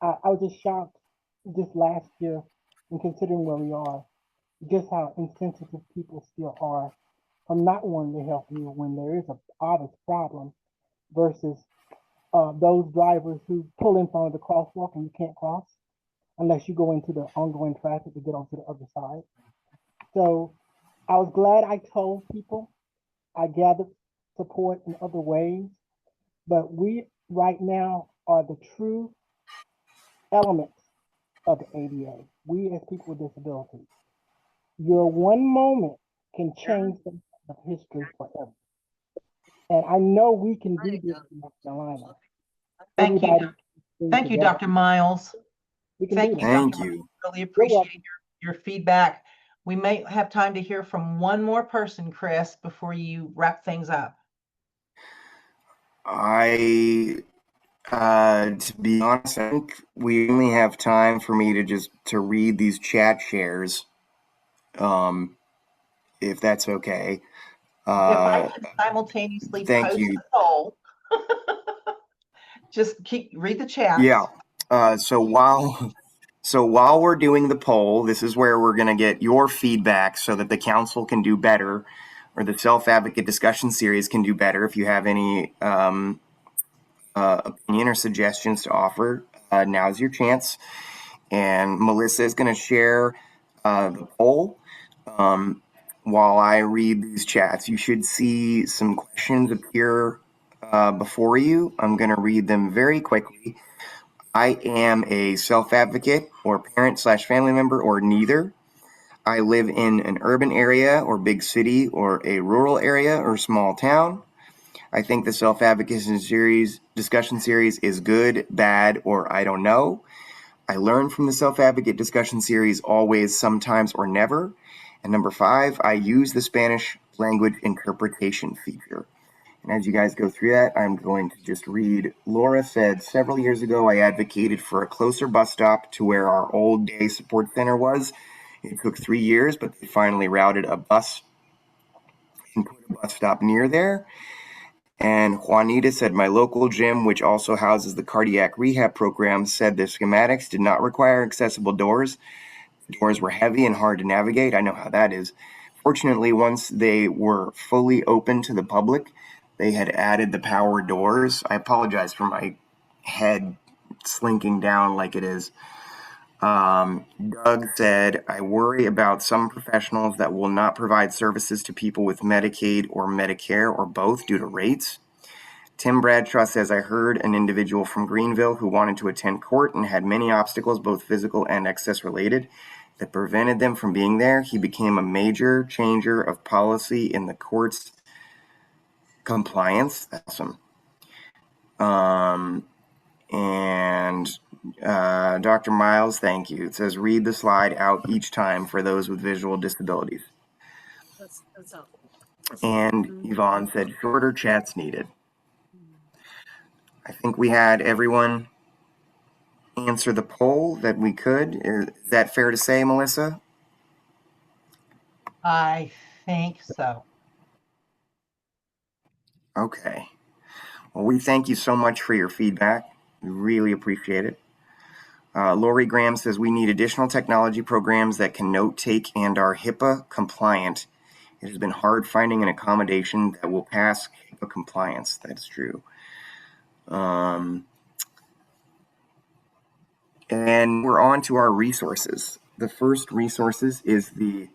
[SPEAKER 9] I was just shocked just last year, and considering where we are, just how insensitive people still are from not wanting to help you when there is an obvious problem versus those drivers who pull in front of the crosswalk and you can't cross unless you go into the ongoing traffic to get onto the other side. So I was glad I told people. I gathered support in other ways, but we right now are the true elements of the ADA. We as people with disabilities. Your one moment can change the history forever. And I know we can do this in North Carolina.
[SPEAKER 3] Thank you.
[SPEAKER 9] Everybody
[SPEAKER 3] Thank you,
[SPEAKER 9] together.
[SPEAKER 3] Dr. Miles.
[SPEAKER 9] We can
[SPEAKER 3] Thank
[SPEAKER 9] do
[SPEAKER 3] you,
[SPEAKER 9] that.
[SPEAKER 1] Thank
[SPEAKER 3] Dr.
[SPEAKER 1] you.
[SPEAKER 3] Miles. Really appreciate your feedback. We may have time to hear from one more person, Chris, before you wrap things up.
[SPEAKER 1] To be honest, I think we only have time for me to read these chat shares, if that's okay.
[SPEAKER 3] If I can simultaneously
[SPEAKER 1] thank
[SPEAKER 3] post
[SPEAKER 1] you.
[SPEAKER 3] the poll, just read the chats.
[SPEAKER 1] Yeah. So while we're doing the poll, this is where we're going to get your feedback so that the council can do better, or the self-advocate discussion series can do better. If you have any opinion or suggestions to offer, now's your chance. And Melissa is going to share the poll while I read these chats. You should see some questions appear before you. I'm going to read them very quickly. I am a self-advocate or parent/family member or neither. I live in an urban area or big city or a rural area or small town. I think the self-advocacy discussion series is good, bad, or I don't know. I learn from the self-advocate discussion series always, sometimes, or never. And number 5, I use the Spanish language interpretation feature. And as you guys go through that, I'm going to just read. Laura said, several years ago, I advocated for a closer bus stop to where our old day support center was. It took 3 years, but they finally routed a bus and put a bus stop near there. And Juanita said, my local gym, which also houses the cardiac rehab program, said the schematics did not require accessible doors. The doors were heavy and hard to navigate. I know how that is. Fortunately, once they were fully open to the public, they had added the power doors. I apologize for my head slinking down like it is. Doug said, I worry about some professionals that will not provide services to people with Medicaid or Medicare or both due to rates. Tim Bradshaw says, I heard an individual from Greenville who wanted to attend court and had many obstacles, both physical and access related, that prevented them from being there. He became a major changer of policy in the court's compliance. That's awesome. And Dr. Miles, thank you. It says, read the slide out each time for those with visual disabilities.
[SPEAKER 5] That's helpful.
[SPEAKER 1] And Yvonne said, shorter chats needed. I think we had everyone answer the poll that we could. Is that fair to say, Melissa?
[SPEAKER 3] I think so.
[SPEAKER 1] Okay. Well, we thank you so much for your feedback. We really appreciate it. Lori Graham says we need additional technology programs that can note take and are HIPAA compliant. It has been hard finding an accommodation that will pass HIPAA compliance. That's true. And we're on to our resources. The first resources is the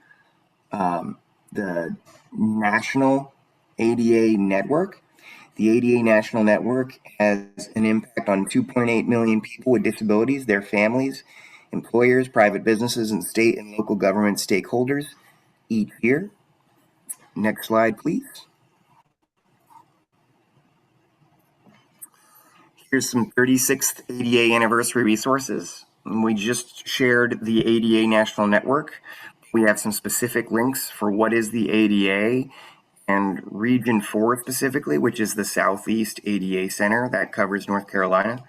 [SPEAKER 1] National ADA Network. The ADA National Network has an impact on 2.8 million people with disabilities, their families, employers, private businesses, and state and local government stakeholders each year. Next slide, please. Here's some 36th ADA anniversary resources. We just shared the ADA National Network. We have some specific links for what is the ADA and Region 4 specifically, which is the Southeast ADA Center that covers North Carolina.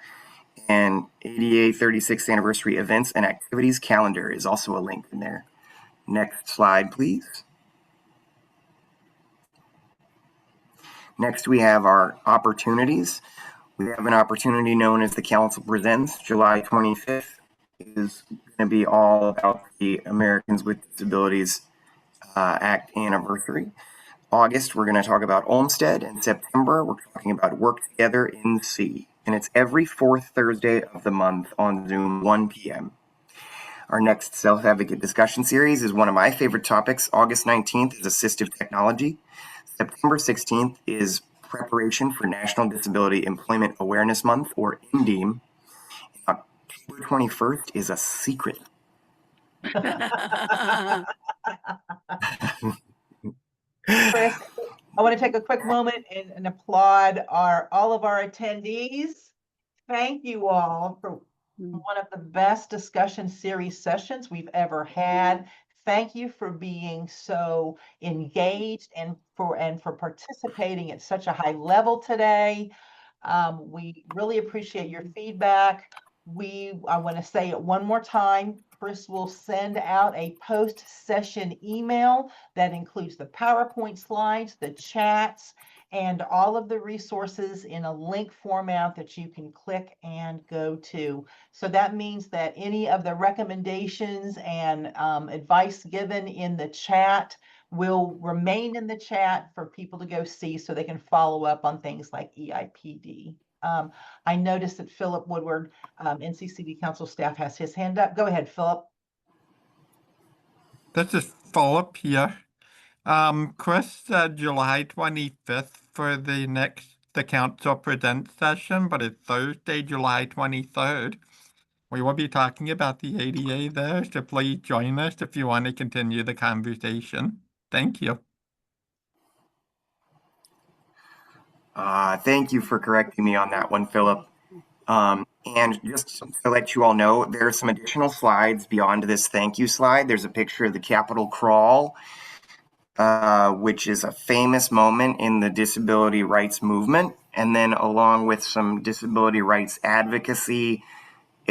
[SPEAKER 1] And ADA 36th Anniversary Events and Activities Calendar is also a link in there. Next slide, please. Next, we have our opportunities. We have an opportunity known as the Council Presents. July 25th is going to be all about the Americans with Disabilities Act anniversary. August, we're going to talk about Olmsted. And September, we're talking about Work Together in C. And it's every fourth Thursday of the month on Zoom, 1 p.m. Our next self-advocate discussion series is one of my favorite topics. August 19th is assistive technology. September 16th is preparation for National Disability Employment Awareness Month, or NDEAM. October 21st is a secret.
[SPEAKER 3] Chris, I want to take a quick moment and applaud all of our attendees. Thank you all for one of the best discussion series sessions we've ever had. Thank you for being so engaged and for participating at such a high level today. We really appreciate your feedback. I want to say it one more time. Chris will send out a post-session email that includes the PowerPoint slides, the chats, and all of the resources in a link format that you can click and go to. So that means that any of the recommendations and advice given in the chat will remain in the chat for people to go see so they can follow up on things like EIPD. I noticed that Philip Woodward, NCCD Council staff, has his hand up. Go ahead, Philip.
[SPEAKER 6] This is Philip here. Chris said July 25th for the Council Presents session, but it's Thursday, July 23rd. We will be talking about the ADA there, so please join us if you want to continue the conversation. Thank you.
[SPEAKER 1] Thank you for correcting me on that one, Philip. And just to let you all know, there are some additional slides beyond this thank you slide. There's a picture of the Capitol Crawl, which is a famous moment in the disability rights movement. And then along with some disability rights advocacy,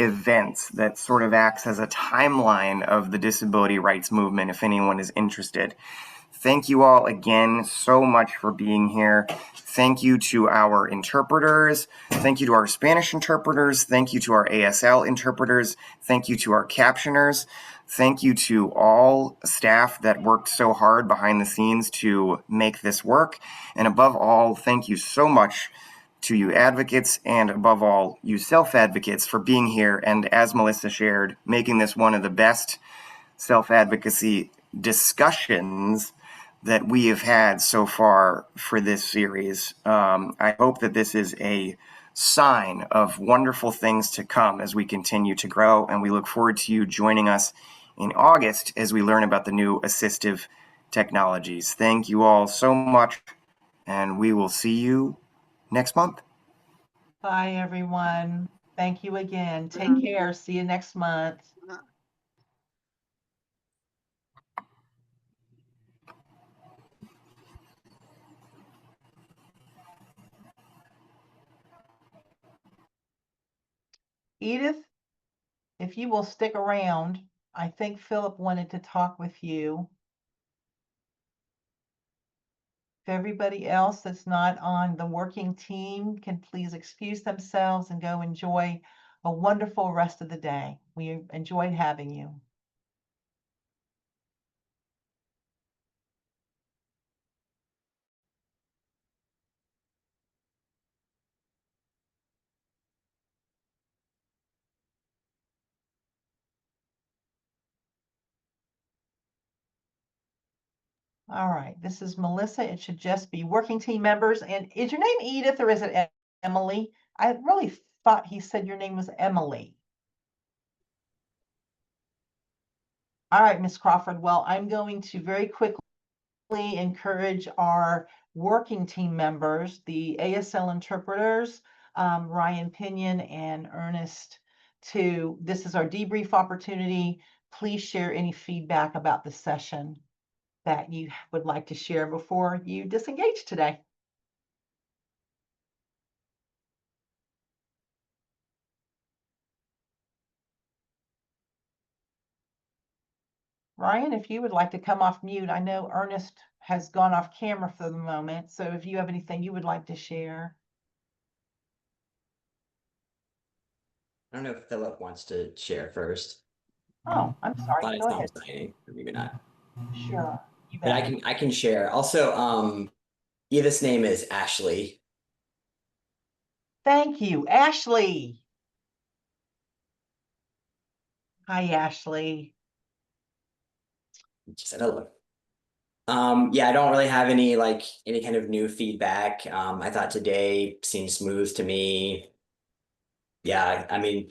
[SPEAKER 1] events that sort of acts as a timeline of the disability rights movement, if anyone is interested. Thank you all again so much for being here. Thank you to our interpreters. Thank you to our Spanish interpreters. Thank you to our ASL interpreters. Thank you to our captioners. Thank you to all staff that worked so hard behind the scenes to make this work. And above all, thank you so much to you advocates and above all, you self-advocates for being here and, as Melissa shared, making this one of the best self-advocacy discussions that we have had so far for this series. I hope that this is a sign of wonderful things to come as we continue to grow, and we look forward to you joining us in August as we learn about the new assistive technologies. Thank you all so much, and we will see you next month.
[SPEAKER 3] Bye, everyone. Thank you again. Take care. See you next month. Edith, if you will stick around, I think Philip wanted to talk with you. If everybody else that's not on the working team can please excuse themselves and go enjoy a wonderful rest of the day. We enjoyed having you. All right, this is Melissa. It should just be working team members. And is your name Edith or is it Emily? I really thought he said your name was Emily. All right, Ms. Crawford. Well, I'm going to very quickly encourage our working team members, the ASL interpreters, Ryan Pinion and Ernest, this is our debrief opportunity. Please share any feedback about the session that you would like to share before you disengage today. Ryan, if you would like to come off mute, I know Ernest has gone off camera for the moment. So if you have anything you would like to share.
[SPEAKER 10] I don't know if Philip wants to share first.
[SPEAKER 3] Oh, I'm sorry.
[SPEAKER 10] Thought I
[SPEAKER 3] Go
[SPEAKER 10] saw him
[SPEAKER 3] ahead.
[SPEAKER 10] signing, or maybe not.
[SPEAKER 3] Sure. You
[SPEAKER 10] But
[SPEAKER 3] bet.
[SPEAKER 10] I can share. Also, Edith's name is Ashley.
[SPEAKER 3] Thank you, Ashley. Hi, Ashley.
[SPEAKER 10] She said hello. Yeah, I don't really have any kind of new feedback. I thought today seemed smooth to me. Yeah, I mean,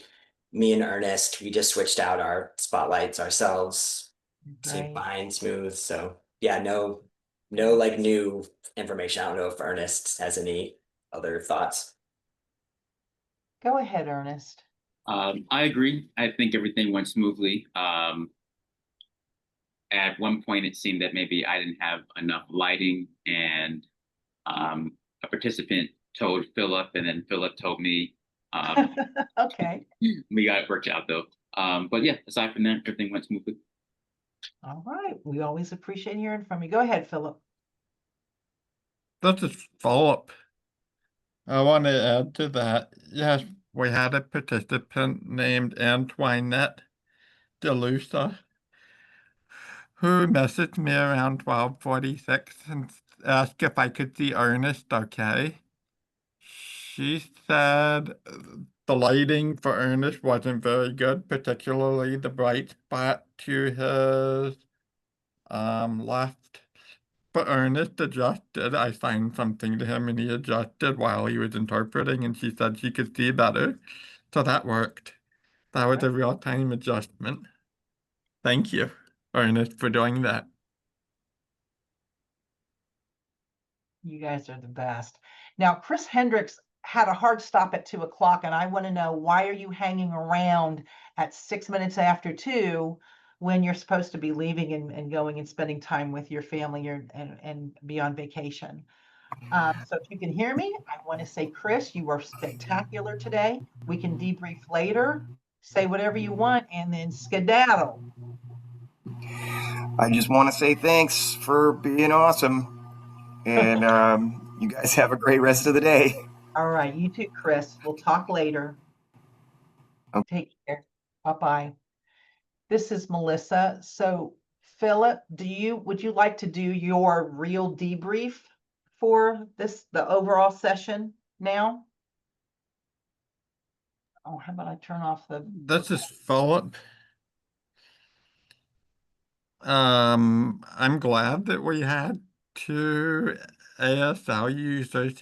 [SPEAKER 10] me and Ernest, we just switched out our spotlights ourselves. Seemed
[SPEAKER 3] Great.
[SPEAKER 10] fine, smooth. So yeah, no like new information. I don't know if Ernest has any other thoughts.
[SPEAKER 3] Go ahead, Ernest.
[SPEAKER 11] I agree. I think everything went smoothly. At one point, it seemed that maybe I didn't have enough lighting, and a participant told Philip, and then Philip told me.
[SPEAKER 3] Okay.
[SPEAKER 11] We got it worked out though. But yeah, aside from that, everything went smoothly.
[SPEAKER 3] All right. We always appreciate hearing from you. Go ahead, Philip.
[SPEAKER 6] This is Philip. I want to add to that. Yes, we had a participant named Antoinette DeLusa who messaged me around 12:46 and asked if I could see Ernest okay. She said the lighting for Ernest wasn't very good, particularly the bright spot to his left. But Ernest adjusted. I signed something to him and he adjusted while he was interpreting, and she said she could see better. So that worked. That was a real-time adjustment. Thank you, Ernest, for doing that.
[SPEAKER 3] You guys are the best. Now, Chris Hendricks had a hard stop at 2 o'clock, and I want to know, why are you hanging around at 6 minutes after 2 when you're supposed to be leaving and going and spending time with your family and be on vacation? So if you can hear me, I want to say, Chris, you were spectacular today. We can debrief later. say whatever you want, and then skedaddle.
[SPEAKER 1] I just want to say thanks for being awesome. And you guys have a great rest of the day.
[SPEAKER 3] All right, you too, Chris. We'll talk later.
[SPEAKER 1] Okay.
[SPEAKER 3] Take care. Bye-bye. This is Melissa. So Philip, would you like to do your real debrief for the overall session now? Oh, how about I turn off the...
[SPEAKER 6] This is Philip. I'm glad that we had two ASL users